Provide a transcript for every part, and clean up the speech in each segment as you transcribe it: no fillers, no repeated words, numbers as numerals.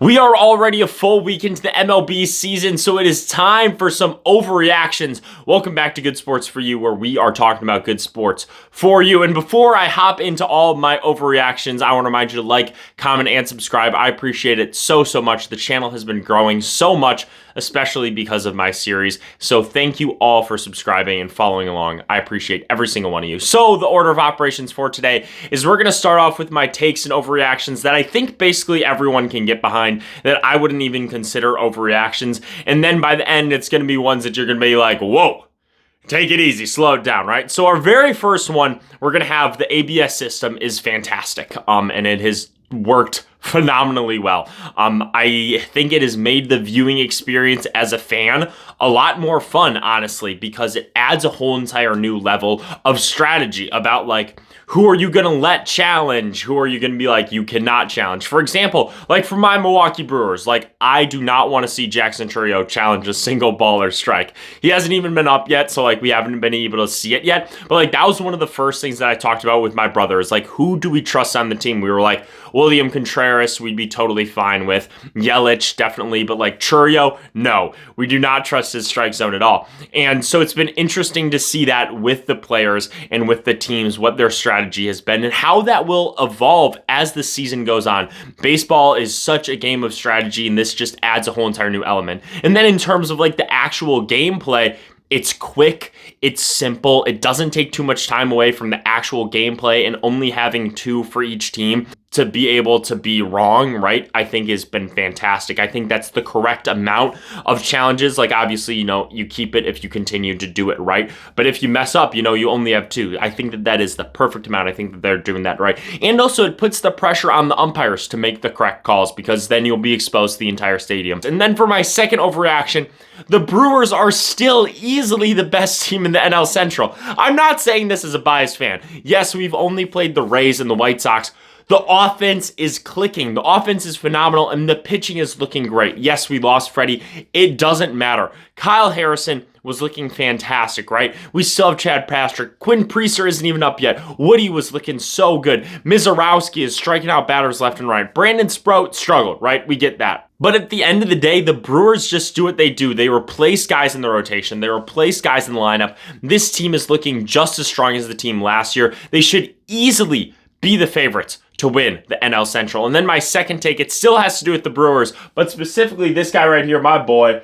We are already a full week into the MLB season, so it is time for some overreactions. Welcome back to Good Sports For You, where we are talking about good sports for you. And before I hop into all of my overreactions, I want to remind you to like, comment, and subscribe. I appreciate it so much. The channel has been growing so much, especially because of my series. So thank you all for subscribing and following along. I appreciate every single one of you. So the order of operations for today is we're going to start off with my takes and overreactions that I think basically everyone can get behind, that I wouldn't even consider overreactions. And then by the end, it's going to be ones that you're going to be like, whoa, take it easy, slow it down, right? So our very first one, we're going to have the ABS system is fantastic. And it has worked phenomenally well. I think it has made the viewing experience as a fan a lot more fun, honestly, because it adds a whole entire new level of strategy about like, who are you going to let challenge? Who are you going to be like, you cannot challenge? For example, like for my Milwaukee Brewers, like I do not want to see Jackson Chourio challenge a single ball or strike. He hasn't even been up yet, so like we haven't been able to see it yet. But like that was one of the first things that I talked about with my brothers. Like, who do we trust on the team? We were like, William Contreras, we'd be totally fine with. Yelich, definitely. But like Chourio, no. We do not trust his strike zone at all. And so it's been interesting to see that with the players and with the teams, what their strategy has been and how that will evolve as the season goes on. Baseball is such a game of strategy, and this just adds a whole entire new element. And then in terms of like the actual gameplay, it's quick, it's simple, it doesn't take too much time away from the actual gameplay, and only having two for each team to be able to be wrong, right, I think has been fantastic. I think that's the correct amount of challenges. Like obviously, you keep it if you continue to do it right. But if you mess up, you only have two. I think that is the perfect amount. I think that they're doing that right. And also it puts the pressure on the umpires to make the correct calls, because then you'll be exposed to the entire stadium. And then for my second overreaction, the Brewers are still easily the best team in the NL Central. I'm not saying this as a biased fan. Yes, we've only played the Rays and the White Sox. The offense is clicking. The offense is phenomenal, and the pitching is looking great. Yes, we lost Freddie. It doesn't matter. Kyle Harrison was looking fantastic, right? We still have Chad Patrick. Quinn Priester isn't even up yet. Woody was looking so good. Mizorowski is striking out batters left and right. Brandon Sprout struggled, right? We get that. But at the end of the day, the Brewers just do what they do. They replace guys in the rotation. They replace guys in the lineup. This team is looking just as strong as the team last year. They should easily be the favorites to win the NL Central. And then my second take, it still has to do with the Brewers, but specifically this guy right here, my boy,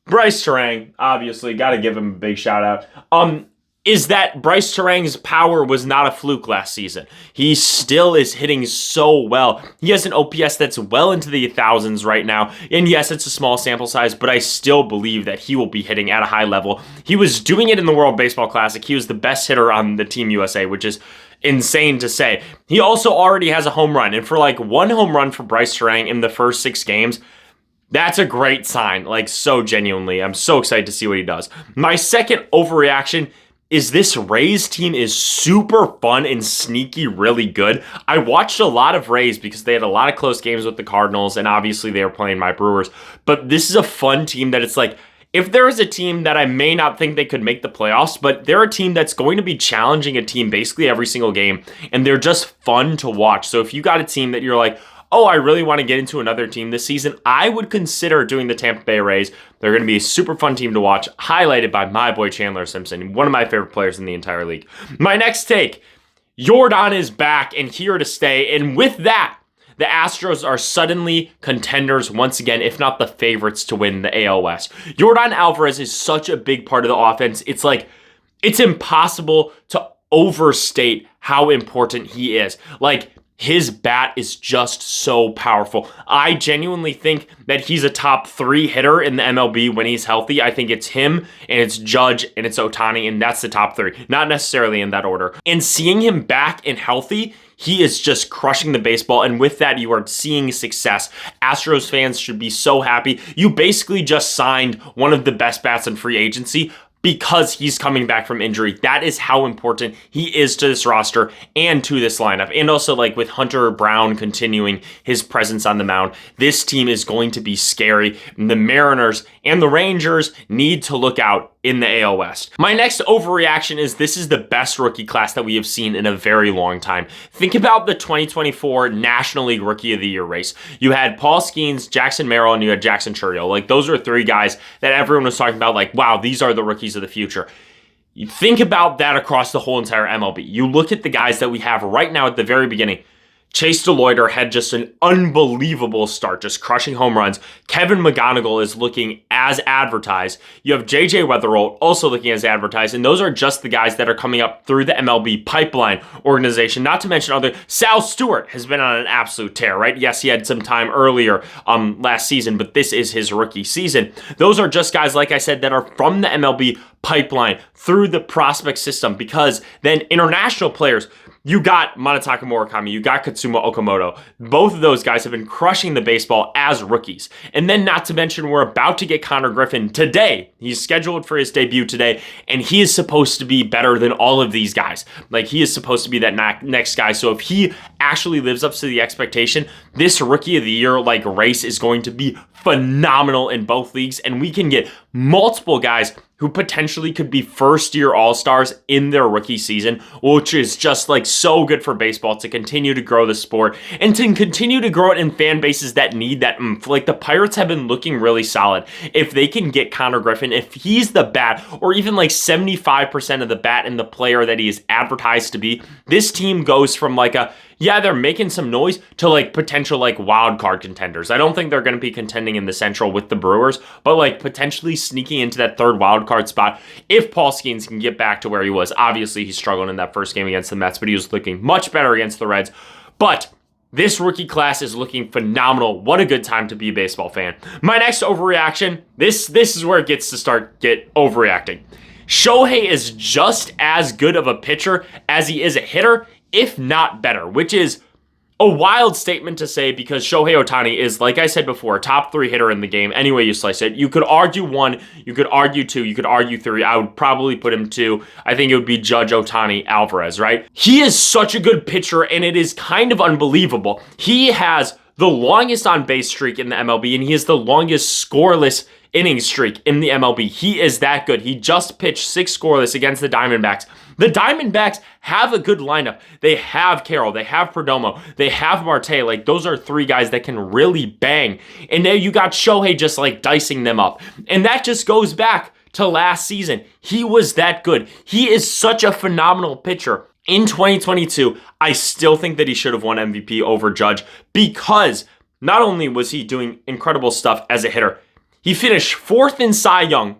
Bryce Terang, obviously, got to give him a big shout out, is that Bryce Terang's power was not a fluke last season. He still is hitting so well. He has an OPS that's well into the thousands right now. And yes, it's a small sample size, but I still believe that he will be hitting at a high level. He was doing it in the World Baseball Classic. He was the best hitter on the Team USA, which is insane to say. He also already has a home run. And for like one home run for Bryce Terang in the first 6 games, that's a great sign. Like so genuinely, I'm so excited to see what he does. My second overreaction is this Rays team is super fun and sneaky really good. I watched a lot of Rays because they had a lot of close games with the Cardinals, and obviously they were playing my Brewers. But this is a fun team that it's like, if there is a team that I may not think they could make the playoffs, but they're a team that's going to be challenging a team basically every single game, and they're just fun to watch. So if you got a team that you're like, oh, I really want to get into another team this season, I would consider doing the Tampa Bay Rays. They're going to be a super fun team to watch, highlighted by my boy Chandler Simpson, one of my favorite players in the entire league. My next take, Yordan is back and here to stay, and with that, the Astros are suddenly contenders once again, if not the favorites to win the AL West. Yordan Alvarez is such a big part of the offense. It's like, it's impossible to overstate how important he is. Like, his bat is just so powerful. I genuinely think that he's a top 3 hitter in the MLB when he's healthy. I think it's him, and it's Judge, and it's Ohtani, and that's the top 3. Not necessarily in that order. And seeing him back and healthy, he is just crushing the baseball, and with that, you are seeing success. Astros fans should be so happy. You basically just signed one of the best bats in free agency because he's coming back from injury. That is how important he is to this roster and to this lineup. And also, like, with Hunter Brown continuing his presence on the mound, this team is going to be scary. The Mariners and the Rangers need to look out in the AL West. My next overreaction is this is the best rookie class that we have seen in a very long time. Think about the 2024 National League Rookie of the Year race. You had Paul Skeens, Jackson Merrill, and you had Jackson Churchill. Like, those are three guys that everyone was talking about, like, wow, these are the rookies of the future. You think about that across the whole entire MLB. You look at the guys that we have right now at the very beginning. Chase DeLoiter had just an unbelievable start, just crushing home runs. Kevin McGonigal is looking as advertised. You have J.J. Weatherholt also looking as advertised, and those are just the guys that are coming up through the MLB pipeline organization, not to mention other. Sal Stewart has been on an absolute tear, right? Yes, he had some time earlier last season, but this is his rookie season. Those are just guys, like I said, that are from the MLB pipeline through the prospect system, because then international players, you got Munetaka Murakami, you got Katsuma Okamoto. Both of those guys have been crushing the baseball as rookies. And then not to mention, we're about to get Connor Griffin today. He's scheduled for his debut today, and he is supposed to be better than all of these guys. Like, he is supposed to be that next guy. So if he actually lives up to the expectation, this Rookie of the Year like race is going to be phenomenal in both leagues, and we can get multiple guys who potentially could be first-year All-Stars in their rookie season, which is just like so good for baseball to continue to grow the sport and to continue to grow it in fan bases that need that oomph. Like, the Pirates have been looking really solid. If they can get Connor Griffin, if he's the bat, or even like 75% of the bat and the player that he is advertised to be, this team goes from like a, yeah, they're making some noise to like potential like wild card contenders. I don't think they're going to be contending in the Central with the Brewers, but like potentially sneaking into that third wild card spot if Paul Skeens can get back to where he was. Obviously, he struggled in that first game against the Mets, but he was looking much better against the Reds. But this rookie class is looking phenomenal. What a good time to be a baseball fan. My next overreaction, this is where it gets to get overreacting. Shohei is just as good of a pitcher as he is a hitter, if not better, which is a wild statement to say because Shohei Ohtani is, like I said before, a top 3 hitter in the game. Any way you slice it. You could argue 1, you could argue 2, you could argue 3. I would probably put him 2. I think it would be Judge Ohtani Alvarez, right? He is such a good pitcher, and it is kind of unbelievable. He has the longest on-base streak in the MLB, and he has the longest scoreless inning streak in the MLB. He is that good. He just pitched 6 scoreless against the Diamondbacks. The Diamondbacks have a good lineup. They have Carroll, they have Perdomo, they have Marte. Like, those are 3 guys that can really bang. And now you got Shohei just like dicing them up. And that just goes back to last season. He was that good. He is such a phenomenal pitcher. In 2022, I still think that he should have won MVP over Judge, because not only was he doing incredible stuff as a hitter, he finished 4th in Cy Young,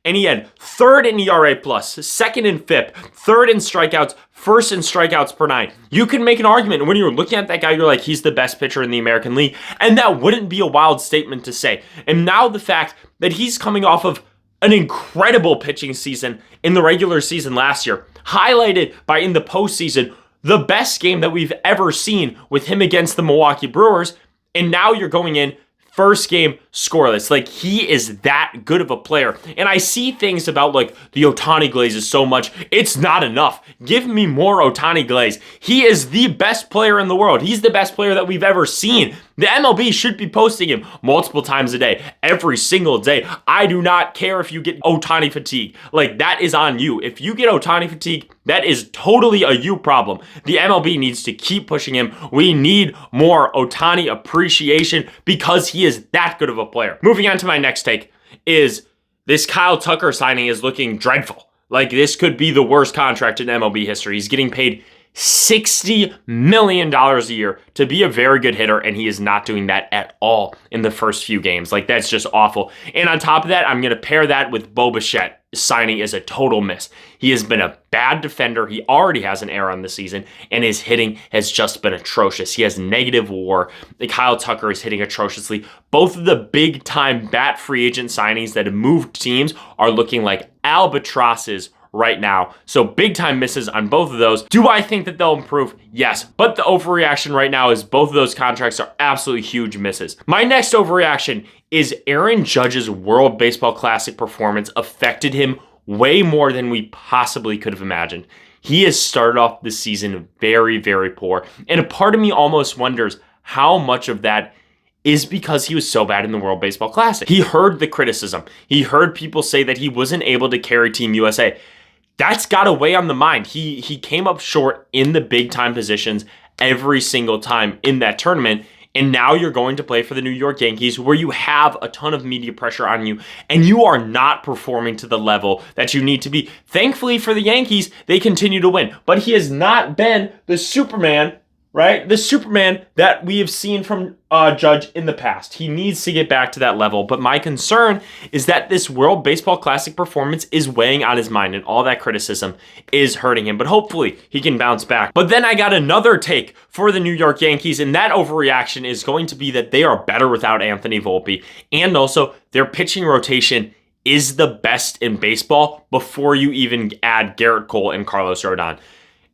and he had 3rd in ERA+, 2nd in FIP, 3rd in strikeouts, 1st in strikeouts per 9. You can make an argument, when you're looking at that guy, you're like, he's the best pitcher in the American League, and that wouldn't be a wild statement to say. And now the fact that he's coming off of an incredible pitching season in the regular season last year, highlighted by, in the postseason, the best game that we've ever seen with him against the Milwaukee Brewers, and now you're going in first game scoreless. Like, he is that good of a player. And I see things about like the Ohtani glaze is so much. It's not enough. Give me more Ohtani glaze. He is the best player in the world. He's the best player that we've ever seen. The MLB should be posting him multiple times a day, every single day. I do not care if you get Ohtani fatigue. Like, that is on you. If you get Ohtani fatigue, that is totally a you problem. The MLB needs to keep pushing him. We need more Ohtani appreciation because he is that good of a player. Moving on to my next take is this Kyle Tucker signing is looking dreadful. Like, this could be the worst contract in MLB history. He's getting paid $60 million a year to be a very good hitter, and he is not doing that at all in the first few games. Like, that's just awful. And on top of that, I'm going to pair that with Bo Bichette. Signing is a total miss. He has been a bad defender. He already has an error on the season, and his hitting has just been atrocious. He has negative WAR. Kyle Tucker is hitting atrociously. Both of the big-time bat free agent signings that have moved teams are looking like albatrosses right now. So big time misses on both of those. Do I think that they'll improve? Yes. But the overreaction right now is both of those contracts are absolutely huge misses. My next overreaction is Aaron Judge's World Baseball Classic performance affected him way more than we possibly could have imagined. He has started off the season very, very poor. And a part of me almost wonders how much of that is because he was so bad in the World Baseball Classic. He heard the criticism. He heard people say that he wasn't able to carry Team USA. That's got to weigh on the mind. He came up short in the big time positions every single time in that tournament. And now you're going to play for the New York Yankees, where you have a ton of media pressure on you, and you are not performing to the level that you need to be. Thankfully for the Yankees, they continue to win. But he has not been the Superman, right? The Superman that we have seen from Judge in the past. He needs to get back to that level. But my concern is that this World Baseball Classic performance is weighing on his mind, and all that criticism is hurting him. But hopefully he can bounce back. But then I got another take for the New York Yankees, and that overreaction is going to be that they are better without Anthony Volpe, and also their pitching rotation is the best in baseball before you even add Garrett Cole and Carlos Rodon.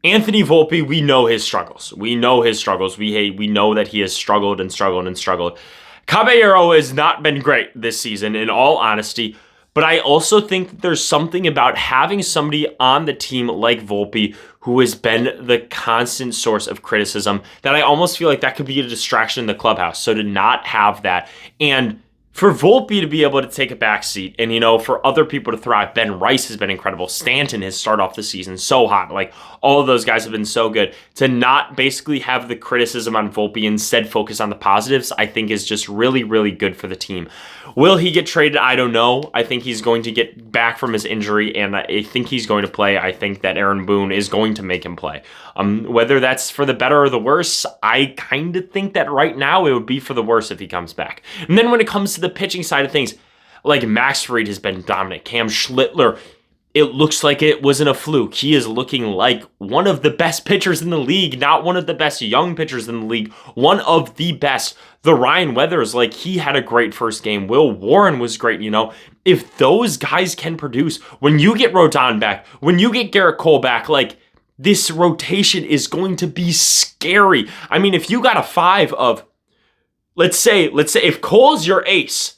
Anthony Volpe, we know his struggles. We know that he has struggled and struggled and struggled. Caballero has not been great this season, in all honesty, but I also think that there's something about having somebody on the team like Volpe who has been the constant source of criticism that I almost feel like that could be a distraction in the clubhouse. So to not have that, and for Volpe to be able to take a back seat, and, for other people to thrive. Ben Rice has been incredible. Stanton has started off the season so hot. Like, all of those guys have been so good. To not basically have the criticism on Volpe, instead focus on the positives, I think is just really, really good for the team. Will he get traded? I don't know. I think he's going to get back from his injury, and I think he's going to play. I think that Aaron Boone is going to make him play. Whether that's for the better or the worse, I kind of think that right now it would be for the worse if he comes back. And then when it comes to the pitching side of things, like Max Fried has been dominant. Cam Schlittler, it looks like it wasn't a fluke. He is looking like one of the best pitchers in the league, not one of the best young pitchers in the league, one of the best. The Ryan Weathers, like, he had a great first game. Will Warren was great, If those guys can produce, when you get Rodon back, when you get Garrett Cole back, like, this rotation is going to be scary. I mean, if you got a 5 of, let's say if Cole's your ace,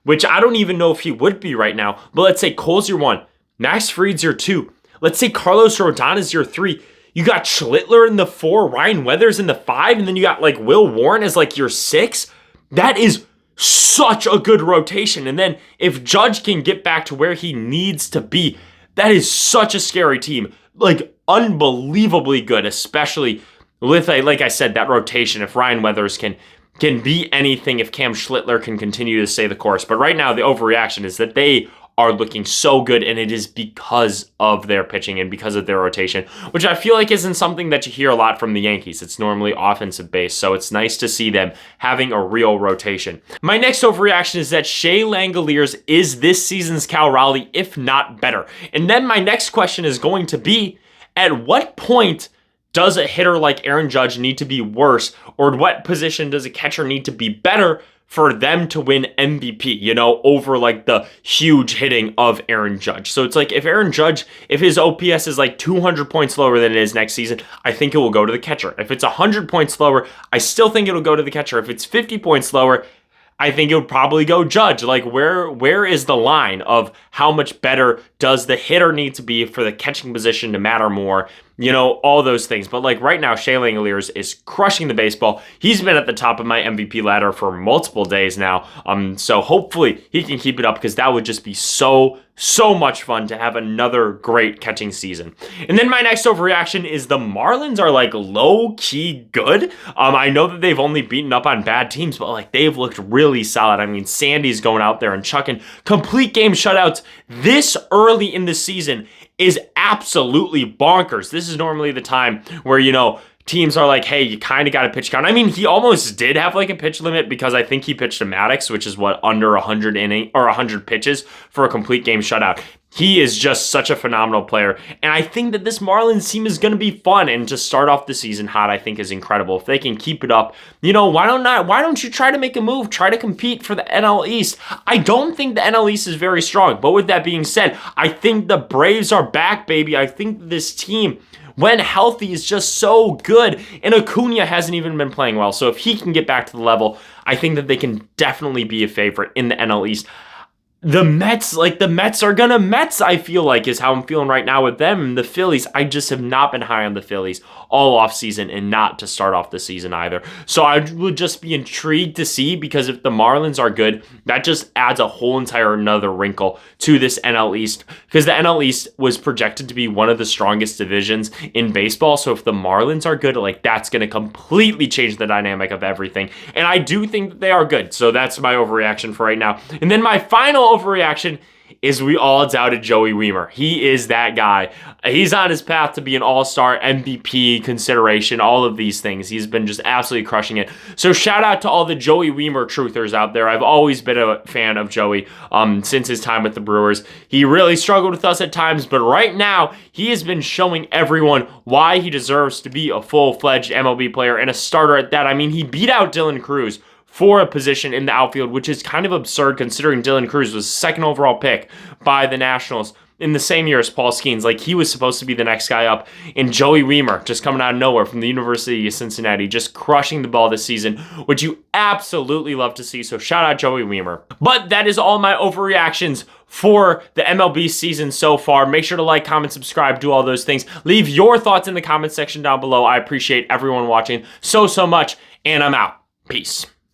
which I don't even know if he would be right now, but let's say Cole's your 1, Max Fried's your 2, let's say Carlos Rodon is your 3, you got Schlittler in the 4, Ryan Weathers in the 5, and then you got like Will Warren as like your 6, that is such a good rotation. And then if Judge can get back to where he needs to be, that is such a scary team. Like, unbelievably good, especially with, like I said, that rotation. If Ryan Weathers can be anything, if Cam Schlittler can continue to stay the course. But right now, the overreaction is that they are looking so good, and it is because of their pitching and because of their rotation, which I feel like isn't something that you hear a lot from the Yankees. It's normally offensive based, so it's nice to see them having a real rotation. My next overreaction is that Shea Langoliers is this season's Cal Raleigh, if not better. And then my next question is going to be, at what point does a hitter like Aaron Judge need to be worse, or what position does a catcher need to be better for them to win MVP, over like the huge hitting of Aaron Judge? So it's like, if Aaron Judge, if his OPS is like 200 points lower than it is next season, I think it will go to the catcher. If it's 100 points lower, I still think it'll go to the catcher. If it's 50 points lower, I think it would probably go Judge. Like, where is the line of how much better does the hitter need to be for the catching position to matter more? All those things. But like right now, Shea Langoliers is crushing the baseball. He's been at the top of my MVP ladder for multiple days now. So hopefully he can keep it up, because that would just be so much fun to have another great catching season. And then my next overreaction is the Marlins are like low-key good. I know that they've only beaten up on bad teams, but like they've looked really solid. I mean, Sandy's going out there and chucking complete game shutouts this early in the season is absolutely bonkers. This is normally the time where, teams are like, hey, you kind of got a pitch count. I mean, he almost did have like a pitch limit, because I think he pitched to Maddox, which is under 100 pitches for a complete game shutout. He is just such a phenomenal player. And I think that this Marlins team is going to be fun, and to start off the season hot, I think is incredible. If they can keep it up, why don't you try to make a move? Try to compete for the NL East. I don't think the NL East is very strong. But with that being said, I think the Braves are back, baby. I think this team, when healthy, is just so good. And Acuna hasn't even been playing well. So if he can get back to the level, I think that they can definitely be a favorite in the NL East. the Mets are gonna Mets, I feel like, is how I'm feeling right now with them. And the Phillies, I just have not been high on the Phillies all off season and not to start off the season either. So I would just be intrigued to see, because if the Marlins are good, that just adds a whole entire another wrinkle to this NL East, because the NL East was projected to be one of the strongest divisions in baseball. So if the Marlins are good, like, that's going to completely change the dynamic of everything. And I do think that they are good. So that's my overreaction for right now. And then my final overreaction is we all doubted Joey Wiemer. He is that guy. He's on his path to be an all-star, MVP consideration, all of these things. He's been just absolutely crushing it. So shout out to all the Joey Wiemer truthers out there. I've always been a fan of Joey since his time with the Brewers. He really struggled with us at times, but right now he has been showing everyone why he deserves to be a full-fledged MLB player and a starter at that. I mean, he beat out Dylan Cruz for a position in the outfield, which is kind of absurd considering Dylan Cruz was second overall pick by the Nationals in the same year as Paul Skeens. Like, he was supposed to be the next guy up. And Joey Wiemer, just coming out of nowhere from the University of Cincinnati, just crushing the ball this season, which you absolutely love to see. So shout out Joey Wiemer. But that is all my overreactions for the MLB season so far. Make sure to like, comment, subscribe, do all those things. Leave your thoughts in the comment section down below. I appreciate everyone watching so much, and I'm out. Peace.